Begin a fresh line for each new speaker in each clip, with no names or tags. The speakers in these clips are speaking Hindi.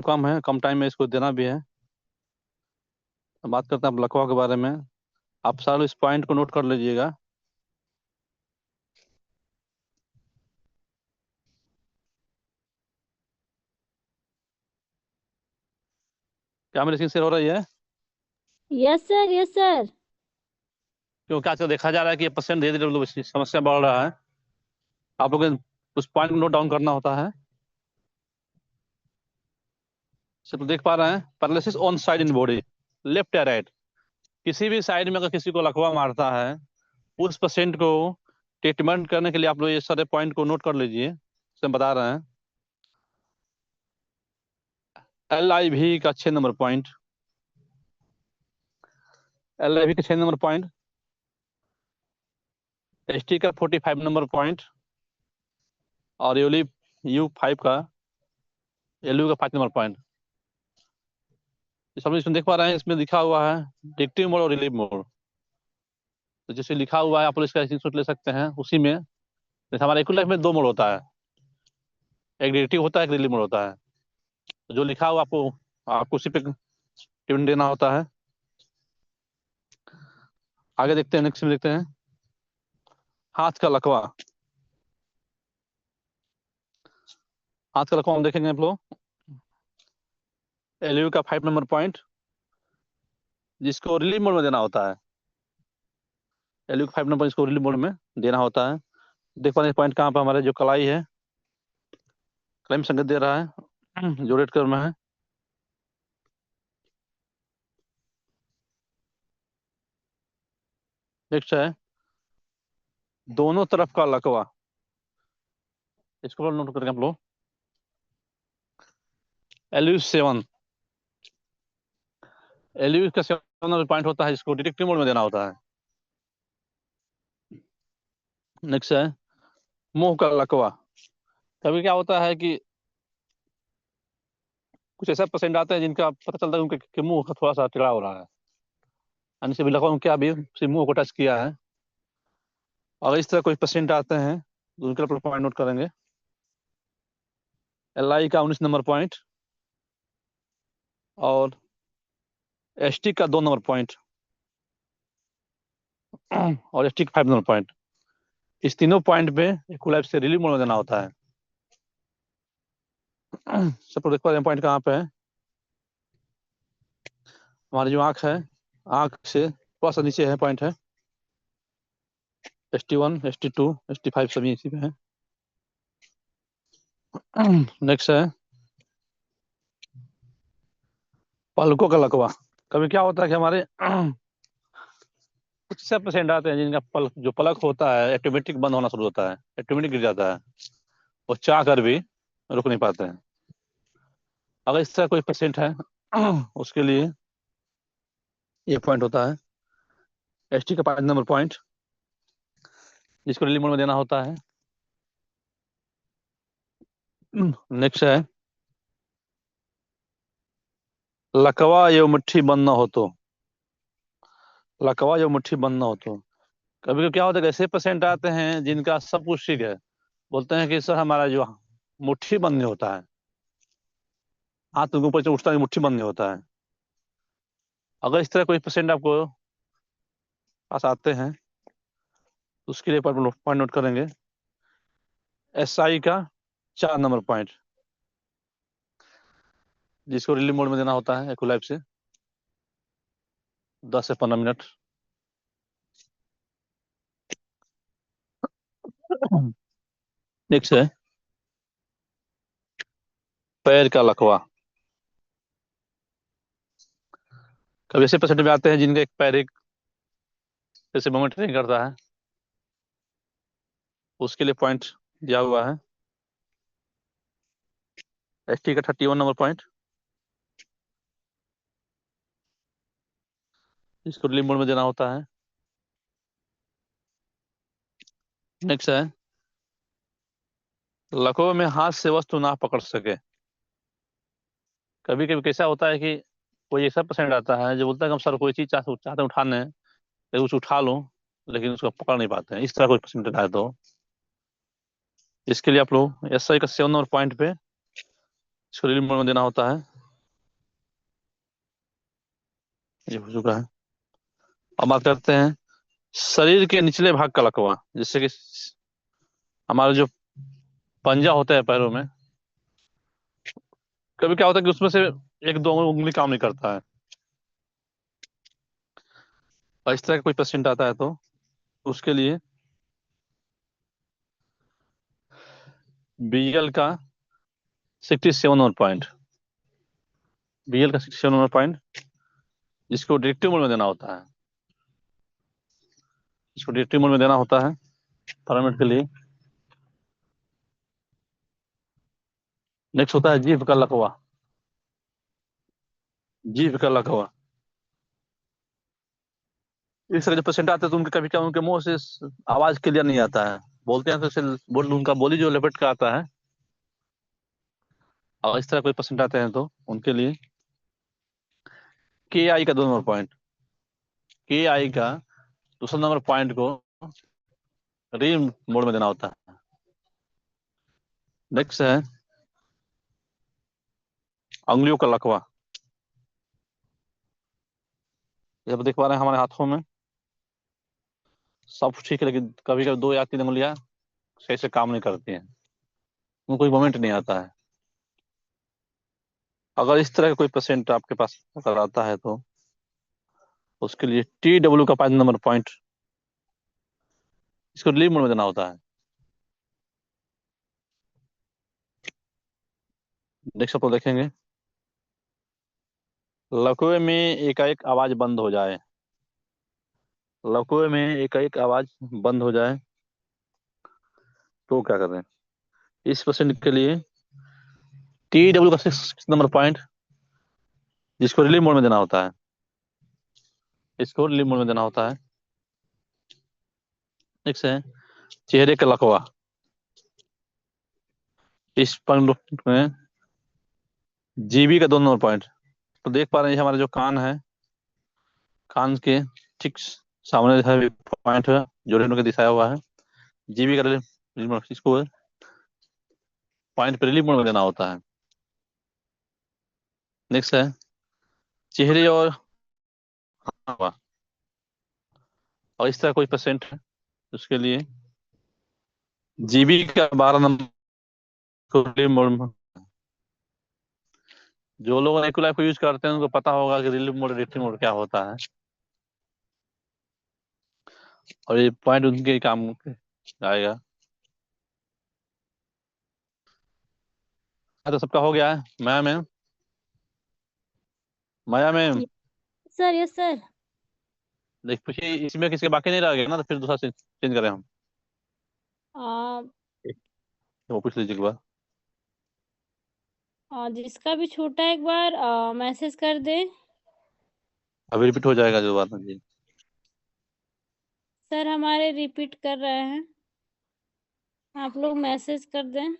कम है, कम टाइम में इसको देना भी है। अब बात करते हैं अब लकवा के बारे में। आप सारे इस पॉइंट को नोट कर लीजिएगा। क्या मेरी स्क्रीन शेयर हो रही है?
Yes sir, yes sir.
क्योंकि आजकल देखा जा रहा है कि ये परसेंट धीरे धीरे मतलब समस्या बढ़ रहा है। आप लोग उस पॉइंट को नोट डाउन करना होता है। सिर्फ देख पा रहे हैं, paralysis on side in body, left या राइट, किसी भी साइड में अगर किसी को लकवा मारता है, उस पेशेंट को ट्रीटमेंट करने के लिए आप लोग ये सारे पॉइंट को नोट कर लीजिए, से हम बता रहे हैं। LIV का 6 नंबर पॉइंट, LIV का 6 नंबर पॉइंट, ST का 45 नंबर पॉइंट, और U5 का, LU का 5 नंबर पॉइंट। सब इसमें देख पा रहे हैं, इसमें लिखा हुआ है डिक्टिव मोड और रिलीव मोड। तो जैसे लिखा हुआ है आप लोग इसका स्क्रीनशॉट ले सकते हैं। उसी में जैसे हमारे इक्वल लाइफ में 2 मोड होता है, एक डिक्टिव होता है, एक रिलीव मोड होता है। तो जो लिखा हुआ आपको आपको उसी पे ट्यून देना होता है। आगे देखते हैं, नेक्स्ट में देखते हैं हाथ का लकवा। हाथ का लकवा हम देखेंगे आप लोग, LU का 5 नंबर पॉइंट, जिसको रिलीव मोड में देना होता है। LU का 5 नंबर इसको रिलीव मोड में देना होता है। देख पा रहे हैं पॉइंट कहाँ पर हमारे जो कलाई है, कलाई में संकेत दे रहा है जो रेड कलर में है। नेक्स्ट है दोनों तरफ का लकवा। इसको नोट करेंगे आप लोग, LU7। LU का 7 नंबर पॉइंट होता है, जिसको डिटेक्टिव मोड में देना होता है। नेक्स्ट है मुंह का लकवा। कभी क्या होता है कि कुछ ऐसा पेशेंट आते हैं जिनका पता चलता है उनके मुंह का थोड़ा सा टेढ़ा हो रहा है, यानी से भी लकवा में क्या भी सिर्फ मुंह को टच किया है। और इस तरह कोई पेशेंट आते हैं तो उनके लिए पॉइंट नोट करेंगे। LI का 19 नंबर पॉइंट, और ST का 2 नंबर पॉइंट, और ST का 5 नंबर पॉइंट। इस तीनों पॉइंट पे इक्वलाइफ से रिलीव मोड में देना होता है। सब देख पा रहे हैं पॉइंट कहाँ पे है। हमारी जो आंख है, आंख से थोड़ा सा नीचे है पॉइंट है। ST1, ST2, ST5 सभी इसी पे है। नेक्स्ट है पलकों का लकवा। कभी क्या होता है कि हमारे कुछ ऐसे पेशेंट आते हैं जिनका जो पलक होता है ऑटोमेटिक बंद होना शुरू होता है, ऑटोमेटिक गिर जाता है, वो चाह कर भी रुक नहीं पाते हैं। अगर इस तरह कोई पेशेंट है उसके लिए ये पॉइंट होता है, ST का 5 नंबर पॉइंट, जिसको रिलीव मोड में देना होता है। नेक्स्ट है लकवा यो मुट्ठी बंद न हो तो। लकवा यो मुट्ठी बंद न हो तो, कभी कभी क्या होता है कि ऐसे पेशेंट आते हैं जिनका सब कुछ ठीक है, बोलते हैं कि सर हमारा जो मुट्ठी बंद नहीं होता है, हाथ उनके ऊपर से उठता है, मुट्ठी बंद नहीं होता है। अगर इस तरह कोई पेशेंट आपको पास आते हैं तो उसके लिए पॉइंट नोट करेंगे। SI का 4 नंबर पॉइंट, जिसको रिलीव मोड में देना होता है एक्लाइफ से 10 से 15 मिनट। नेक्स्ट है पैर का लकवा। कभी ऐसे पेशेंट में आते हैं जिनका एक पैर एक जैसे मूवमेंट नहीं करता है, उसके लिए पॉइंट दिया हुआ है। ST का 31 नंबर पॉइंट, इसको रिलीव मोड में देना होता है। नेक्स्ट है लकवे में हाथ से वस्तु ना पकड़ सके। कभी कभी कैसा होता है कि कोई ऐसा पेशेंट आता है जो बोलता है कि हम सर कोई चीज चाहते हैं उठाने, लेकिन उसको उठा लो, लेकिन उसको पकड़ नहीं पाते हैं। इस तरह कोई पेशेंट आए तो इसके लिए आप लोग SI का 7 नंबर पॉइंट पे इसको रिलीफ मोड में देना होता है। ये हो चुका है। अब बात करते हैं शरीर के निचले भाग का लकवा, जिससे कि हमारा जो पंजा होता है पैरों में, कभी क्या होता है कि उसमें से एक दो उंगली काम नहीं करता है, और इस तरह का कोई पेशेंट आता है तो उसके लिए बीएल का 67 नंबर पॉइंट, बीएल का 67 नंबर पॉइंट, जिसको डायरेक्टिव मोड में देना होता है, इसको डायरेक्टिव मोड में देना होता है फॉर्मेट के लिए। नेक्स्ट होता है जीभ का लकवा। जीभ का लकवा, इस तरह जो पेशेंट आते हैं तो उनके कभी क्या उनके मुंह से आवाज क्लियर नहीं आता है, बोलते हैं तो उनका बोली जो लपेट का आता है। और इस तरह कोई पेशेंट आते हैं तो उनके लिए के आई का 2 नंबर पॉइंट, के आई का दूसरा नंबर पॉइंट को री मोड में देना होता है। नेक्स्ट है अंगुलियों का लकवा। जब देख पा रहे हैं हमारे हाथों में सब ठीक है, लेकिन कभी कभी 2 या 3 उंगलियां सही से काम नहीं करती हैं, उनको कोई मोमेंट नहीं आता है। अगर इस तरह का कोई पेशेंट आपके पास अगर आता है तो उसके लिए TW का 5 नंबर पॉइंट, इसको रिलीव मोड में देना होता है। नेक्स्ट आप देखेंगे लकवे में एकाएक आवाज बंद हो जाए, लकवे में एकाएक आवाज बंद हो जाए तो क्या करें। इस पेशेंट के लिए TW का 6 नंबर पॉइंट, जिसको रिलीव मोड में देना होता है, इसको रिलीव मोड में देना होता है। नेक्स्ट है चेहरे का लकवा। इस पॉइंट में जीबी का 2 नंबर पॉइंट, तो देख पा रहे हैं हमारा जो कान है, कान के ठीक सामने जो है पॉइंट है जो रेनू के दिखाया हुआ है, जीबी का इसको पॉइंट पे रिलीव मोड में देना होता है। नेक्स्ट है चेहरे और हवा, और इस तरह कोई पेशेंट है उसके लिए जीबी का 12 नंबर को रिलीव मोड में। जो लोग एक्यूलाइफ को यूज करते हैं उनको पता होगा कि रिलीव मोड रिट्रीव मोड क्या होता है, और ये पॉइंट उनके काम आएगा। तो सबका हो गया है। मैम माया मैम,
सर यस सर।
देख पूछिए इसमें किसी के बाकी नहीं रह गया ना, तो फिर दूसरा चेंज करें हम।
आ,
वो पूछ लीजिए एक बार।
जिसका भी छूटा एक बार मैसेज कर दे।
अभी रिपीट हो जाएगा जो बात है जी।
सर हमारे रिपीट कर रहे हैं, आप लोग मैसेज कर दें।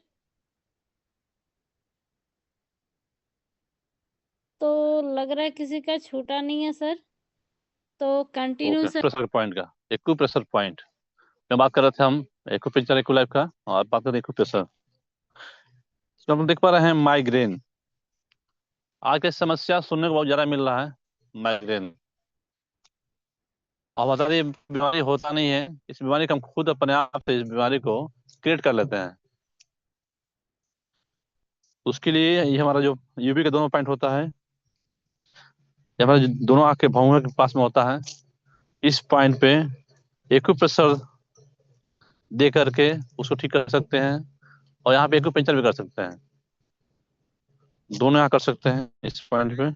तो लग रहा है किसी का छूटा नहीं है सर, तो continue
okay,
sir.
Pressure point का एक्यू प्रेशर पॉइंट में बात कर रहे थे हम, एक्यू पिक्चर एक्यू लाइफ का, और बात कर रहे एक्यू प्रेशर। तो हम देख पा रहे हैं माइग्रेन, आज की समस्या सुनने को बहुत ज्यादा मिल रहा है, माइग्रेन। और बता दें बीमारी होता नहीं है, इस बीमारी को हम खुद अपने आप से इस बीमारी को क्रिएट कर लेते हैं। उसके लिए ये हमारा जो यूबी का 2 नंबर पॉइंट होता है, ये हमारे जो दोनों आंख के भौहों के पास में होता है, इस पॉइंट पे एक्यूप्रेशर दे करके उसको ठीक कर सकते हैं, और यहाँ पे एक्यूपेंचर भी कर सकते हैं, दोनों यहाँ कर सकते हैं इस पॉइंट पे,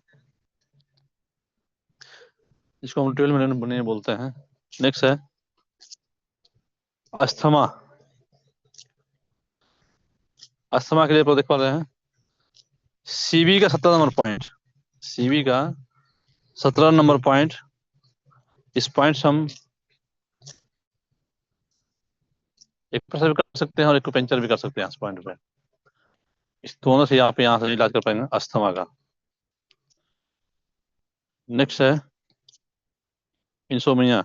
इसको हम 12 मिनट बने बोलते हैं। नेक्स्ट है अस्थमा। अस्थमा के लिए आप देख पा रहे हैं सीबी का 17 नंबर पॉइंट, सीबी का 17 नंबर पॉइंट, इस पॉइंट से हम एक्यूप्रेशर भी कर सकते हैं और एक्यूपेंचर भी कर सकते हैं इस पॉइंट पे। इस दोनों से यहाँ से इलाज कर पाएंगे अस्थमा का। नेक्स्ट है इंसोमिया।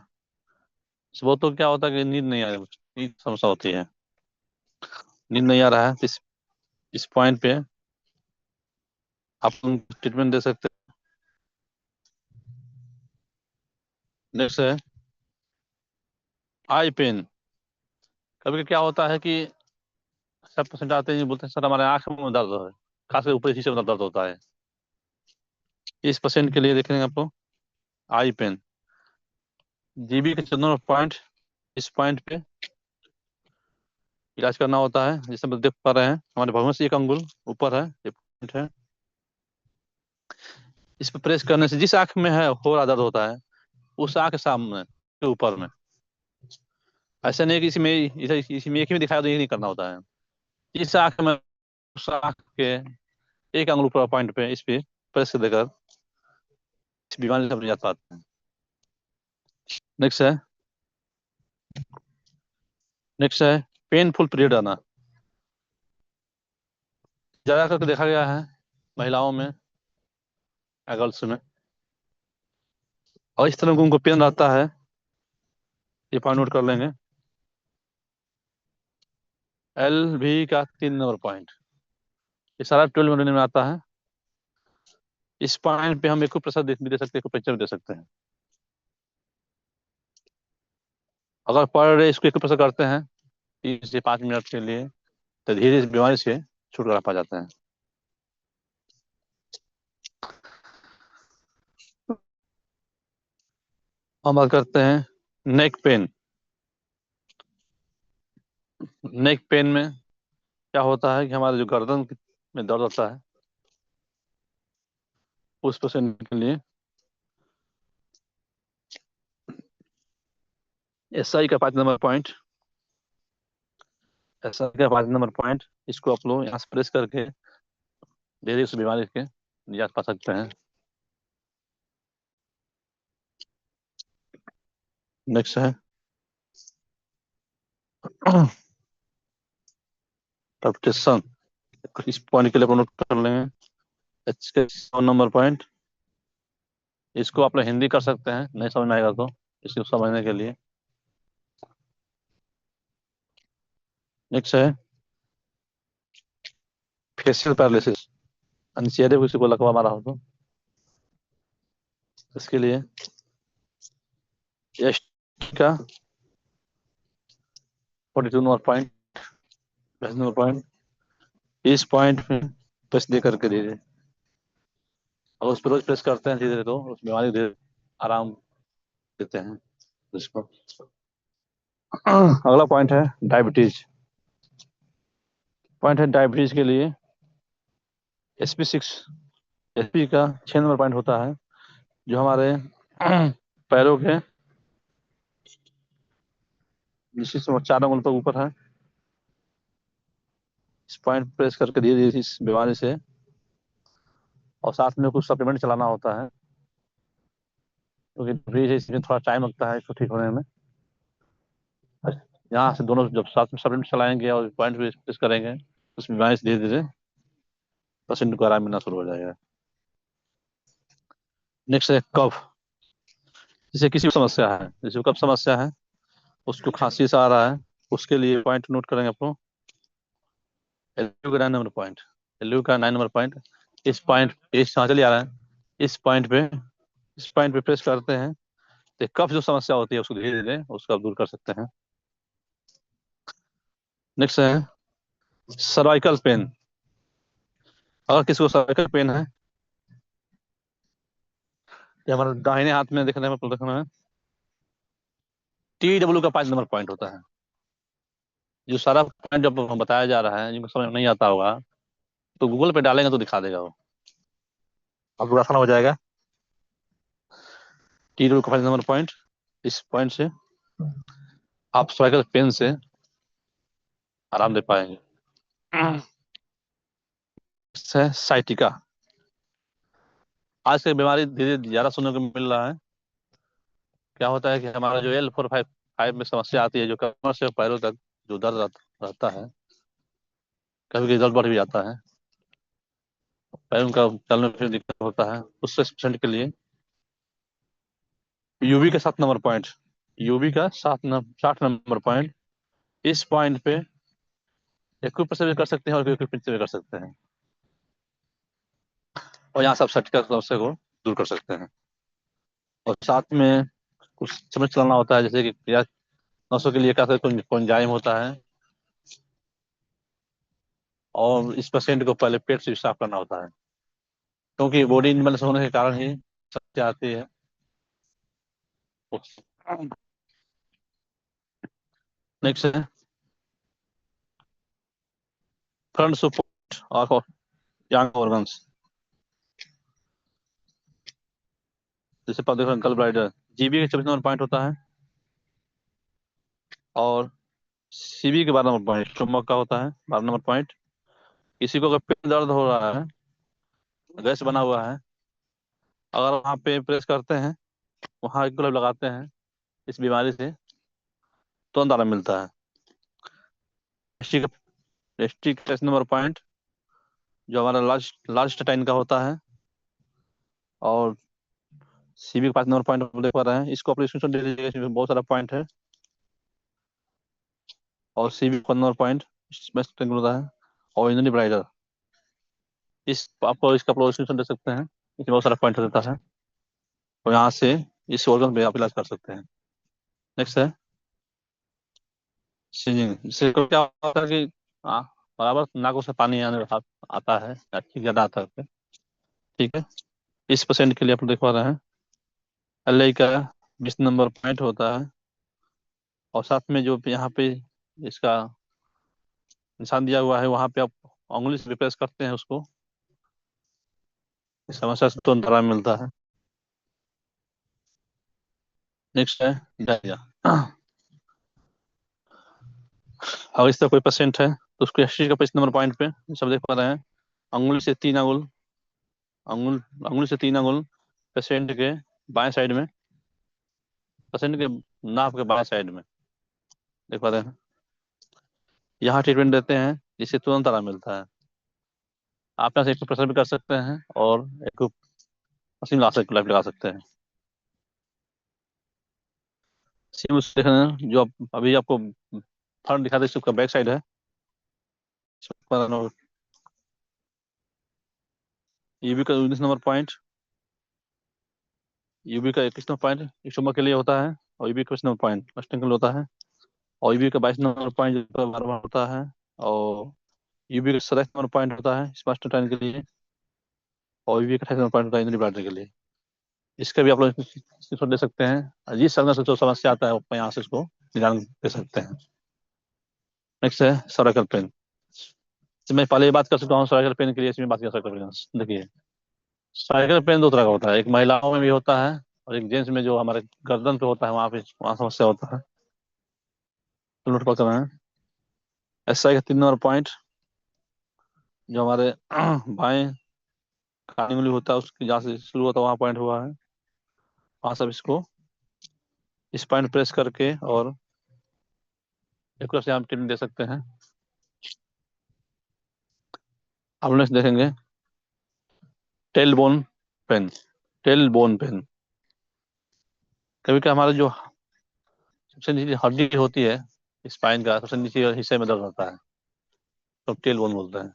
वो तो क्या होता है कि नींद नहीं आ रही, नींद समस्या होती है, नींद नहीं आ रहा है, तो इस पॉइंट पे आप ट्रीटमेंट दे सकते हैं। नेक्स्ट है आई पेन। कभी क्या होता है कि 60% आते हैं, बोलते हैं सर हमारे आंख में दर्द है, खासकर ऊपरी हिस्से में दर्द होता है। इस पेशेंट के लिए देखेंगे आपको आई पेन, जीबी के 14 पॉइंट, इस पॉइंट पे इलाज करना होता है। जैसे हम देख पा रहे हैं हमारे भगवान से एक अंगुल ऊपर है, ये पॉइंट है। इस पे प्रेस करने से जिस आंख में है हो रहा दर्द होता है, उस आंख के सामने के ऊपर में, ऐसा नहीं है कि इसी में एक ही में दिखाया तो ये नहीं करना होता है। इस आंख में, उस आंख के एक अंगुल ऊपर पॉइंट पे इस पे प्रेस देकर इस बीमारी से हम निजात पाते हैं। नेक्स्ट है नेक्स्ट है पेनफुल पीरियड आना। ज्यादा करके देखा गया है महिलाओं में, गर्ल्स में, और इस तरह उनको पेन रहता है। ये पॉइंट नोट कर लेंगे, एल भी का 3 नंबर पॉइंट, ये सारा 12 में आता है। इस पॉइंट पे हम एक प्रेशर भी दे सकते हैं, एक प्रेशर भी दे सकते हैं। अगर पर डे इसको एक प्रेशर करते हैं 3 से 5 मिनट के लिए, तो धीरे इस बीमारी से छुटकारा पा जाते हैं। हम बात करते हैं नेक पेन। नेक पेन में क्या होता है कि हमारे जो गर्दन में दर्द होता है, उस पेशेंट के लिए एसआई का 5 नंबर पॉइंट, एसआई का 5 नंबर पॉइंट, इसको आप लोग यहाँ से प्रेस करके धीरे उस बीमारी के निजात पा सकते हैं। नेक्स्ट है palpitation। इस पॉइंट के लिए अपन नोट कर लेंगे एच के 100 नंबर पॉइंट। इसको आप लोग हिंदी कर सकते हैं, नहीं समझ में आएगा तो इसको समझने के लिए। नेक्स्ट है फेशियल पैरालिसिस, चेहरे को किसी को लकवा मारा हो तो इसके लिए एस का 42 नंबर पॉइंट, 22 नंबर पॉइंट, इस पॉइंट पे प्रेस दे करके दीजिए। अगर उस पर रोज प्रेस करते हैं धीरे धीरे तो उस बीमारी धीरे आराम देते हैं इसको। अगला पॉइंट है डायबिटीज। पॉइंट है डायबिटीज के लिए SP6, एसपी का 6 नंबर पॉइंट होता है, जो हमारे पैरों के नीचे से 4 अंगुल पर ऊपर है। इस पॉइंट प्रेस करके धीरे धीरे इस बीमारी से, और साथ में कुछ सप्लीमेंट चलाना होता है, क्योंकि डिजीज है इसमें थोड़ा टाइम लगता है इसको ठीक होने में। यहाँ से दोनों जब साथ में सप्लीमेंट चलाएंगे और पॉइंट पे प्रेस करेंगे, उस बीमारी से धीरे धीरे पेशेंट को आराम मिलना शुरू हो जाएगा। नेक्स्ट है कफ। जैसे किसी को समस्या है, जैसे कफ समस्या है, उसको खांसी से आ रहा है, उसके लिए पॉइंट नोट करेंगे आपको एलयू का 9 नंबर पॉइंट, एलयू का 9 नंबर पॉइंट। इस पॉइंट इस चलिए आ रहा है, इस पॉइंट पे इस पॉइंट पे प्रेस करते हैं तो कफ जो समस्या होती है उसको धीरे धीरे उसको आप दूर कर सकते हैं। नेक्स्ट है सर्वाइकल पेन। अगर किसी को सर्वाइकल पेन है, तो हमारे दाहिने हाथ में देखना है TW का 5 नंबर पॉइंट होता है। जो सारा पॉइंट जब बताया जा रहा है जिनको समझ में नहीं आता होगा, तो गूगल पे डालेंगे तो दिखा देगा वो, आपको आसान हो जाएगा। TW का 5 नंबर पॉइंट, इस पॉइंट से आप सर्वाइकल पेन से आराम दे पाएंगे। साइटिका। आज की बीमारी धीरे धीरे ज्यादा सुनने को मिल रहा है। क्या होता है कि हमारा जो L4-5 में समस्या आती है, जो कमर से पैरों तक जो दर्द रहता है, कभी कभी दर्द बढ़ भी जाता है, पैरों का चलने में दिक्कत होता है, उस पेशेंट के लिए यूवी का 7 नंबर पॉइंट, यूवी का 60 नंबर पॉइंट, इस पॉइंट पे एक्यूप्रेशर भी कर सकते हैं और एक्यूप्रेशर भी कर सकते हैं। और यहाँ सब सट कर समस्या को दूर कर सकते हैं। और साथ में कुछ समझ चलाना होता है, जैसे कि क्रिया नसों के लिए क्या कोएंजाइम होता है, और इस पेशेंट को पहले पेट से साफ करना होता है, क्योंकि बॉडी इनबैलेंस होने के कारण ही समस्या आती है। नेक्स्ट है फ्रंट सपोर्ट और यंग ऑर्गन्स। जैसे पर देखो गल ब्लैडर, जीबी का 24 नंबर पॉइंट होता है, और सीबी के 12 नंबर पॉइंट स्टोमक का होता है, 12 नंबर पॉइंट। किसी को अगर पेट दर्द हो रहा है, गैस बना हुआ है, अगर वहाँ पे प्रेस करते हैं, वहाँ एक ग्लव लगाते हैं, इस बीमारी से तुरंत आराम मिलता है। रेस्टिक टेस्ट नंबर पॉइंट जो हमारा लार्ज लार्ज टाइन का होता है, और सीबी का 5 नंबर पॉइंट देख पा रहे हैं, इसको अपने स्क्रीनशॉट ले लीजिएगा, इसमें बहुत सारा पॉइंट है। और सीबी का 5 नंबर पॉइंट इसमें होता है, और इंजनी ब्राइडर, इस आपको इसका अपना स्क्रीनशॉट दे सकते हैं, इसमें बहुत सारा पॉइंट देता है, और यहाँ से इस ऑर्गन पे आप इलाज कर सकते हैं। नेक्स्ट है सीजिंग, जिससे क्या होता है कि आ, बराबर नाकों से पानी आता है, ठीक ज्यादा आता है। ठीक है, इस पेशेंट के लिए आप देख पा रहे हैं, एल का 20 नंबर पॉइंट होता है, और साथ में जो यहाँ पे इसका निशान दिया हुआ है, वहां पे आप उंगली से प्रेस करते हैं उसको, इस समस्या से तुरंत आराम मिलता है। नेक्स्ट है डायरिया। अगर इस तरह कोई पेशेंट है तो उसको हिस्ट्री का 25 नंबर पॉइंट पे सब देख पा रहे हैं, अंगुली से 3 अंगुल, अंगुल अंगुली से 3 अंगुल पेशेंट के बाएं साइड में, पेशेंट के नाक के बाएं साइड में देख पा रहे हैं, यहाँ ट्रीटमेंट देते हैं, जिससे तुरंत आराम मिलता है। आप यहाँ से एक प्रेशर भी कर सकते हैं, और एक मशीन लगा सकते हैं। सेम उस देखना जो अभी आपको फ्रंट दिखा दे, उसका बैक साइड है, यूबी का 19 नंबर पॉइंट, यूबी का 21 नंबर पॉइंट स्टोमक के लिए होता है, और यूबी का 20 नंबर पॉइंट मस्टिंग के लिए होता है, और यूबी का 22 नंबर पॉइंट बार बार होता है, और यूबी का 27 नंबर पॉइंट होता है स्मार्ट के लिए, और यूबी का 28 नंबर पॉइंट होता है इंद्री ब्लैडर के लिए। इसका भी आप लोग स्क्रीनशॉट दे सकते हैं, जिस संज्ञा से जो समस्या आता है आप यहाँ से इसको निदान दे सकते हैं। नेक्स्ट है सर्वाइकल पेन। मैं पहले ये बात कर सकता हूँ सर्वाइकल पेन के लिए, इसमें बात कर सकता हूँ। देखिए, सर्वाइकल पेन दो तरह का होता है, एक महिलाओं में भी होता है, और एक जेंट्स में जो हमारे गर्दन पे होता है, वहाँ समस्या होता है। तो नोट पकड़ रहे हैं, एस आई का 3 नंबर पॉइंट जो हमारे बाएं कानी उंगली होता है, उसकी जहाँ से शुरू होता है वहाँ पॉइंट हुआ है, वहाँ सब इसको इस पॉइंट प्रेस करके और एक से हम टिप दे सकते हैं। आप नेक्स्ट देखेंगे tail bone pen. Tail bone pen, कभी कभी हमारा जो सबसे नीचे हड्डी होती है स्पाइन का सबसे नीचे हिस्से में दर्द होता है, तो टेल बोन बोलते हैं।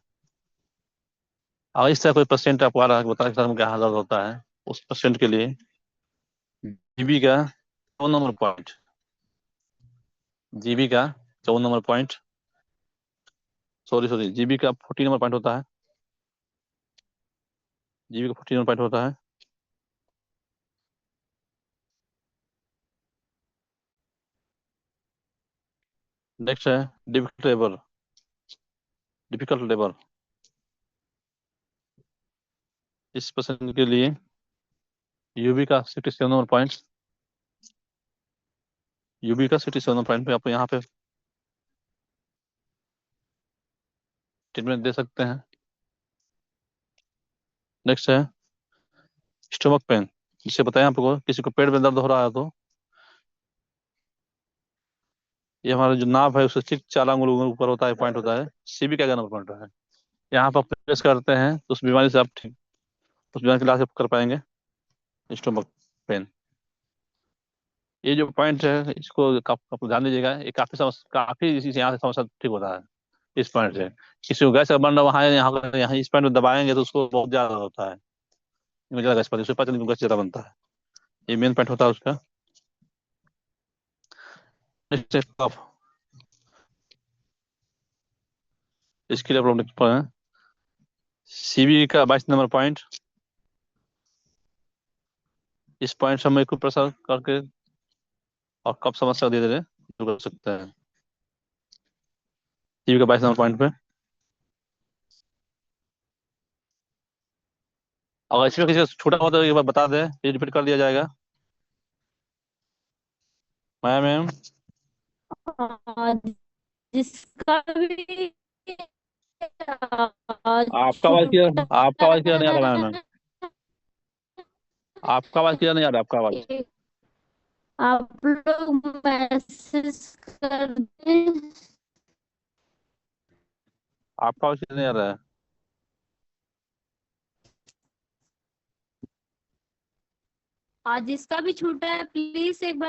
अगर इस तरह कोई पेशेंट आपको आ रहा है बता कि सर मुझे यहाँ दर्द होता है, उस पेशेंट के लिए जीबी का 4 नंबर पॉइंट, जीबी का 4 number point, sorry sorry, GB का 14 नंबर पॉइंट होता है, जीबी का 14 नंबर पॉइंट होता है। नेक्स्ट है डिफिकल्ट लेबर, डिफिकल्ट लेबर, इस पेशेंट के लिए यूबी का 67 नंबर पॉइंट, यूबी का 67 नंबर पॉइंट पे आप यहाँ पे ट्रीटमेंट दे सकते हैं। नेक्स्ट है स्टोमक पेन, जिसे बताएं आपको किसी को पेट में दर्द हो रहा है, तो ये हमारा जो नाभ है उससे ठीक 4 अंगुल ऊपर होता है, पॉइंट होता है, सीबी का नंबर पॉइंट है। यहाँ पर प्रेस करते हैं तो उस बीमारी से आप ठीक, उस बीमारी का इलाज आप कर पाएंगे। स्टोमक पेन, ये जो पॉइंट है इसको आप ध्यान दीजिएगा, ये काफी इसी से यहाँ से समस्या ठीक होता है इस पॉइंट से। किसी को गैस बन रहा वहाँ यहाँ यहाँ इस पॉइंट में दबाएंगे तो उसको बहुत ज्यादा होता है, इनको ज्यादा गैस पाती है, उससे पता नहीं गैस ज्यादा बनता है। ये मेन पॉइंट होता है उसका। नेक्स्ट ऑफ इसके लिए प्रॉब्लम सीबी का 22 नंबर पॉइंट। इस पॉइंट से हम एक प्रश्न करके और कब समस्या धीरे धीरे दूर कर सकते हैं। सीबी का 22 नंबर पॉइंट पे अगर इसमें किसी का छोटा हो तो एक बार बता दे, फिर रिपीट कर दिया जाएगा। मैम
और जिसका भी छोटा
आपका आवाज क्लियर नहीं आ रहा मैम। आपका आवाज क्लियर नहीं आ रहा, आपका आवाज।
आप लोग मैसेज कर दें।
आपका आवाज क्लियर नहीं आ रहा है।
और जिसका भी छूटा है प्लीज एक बार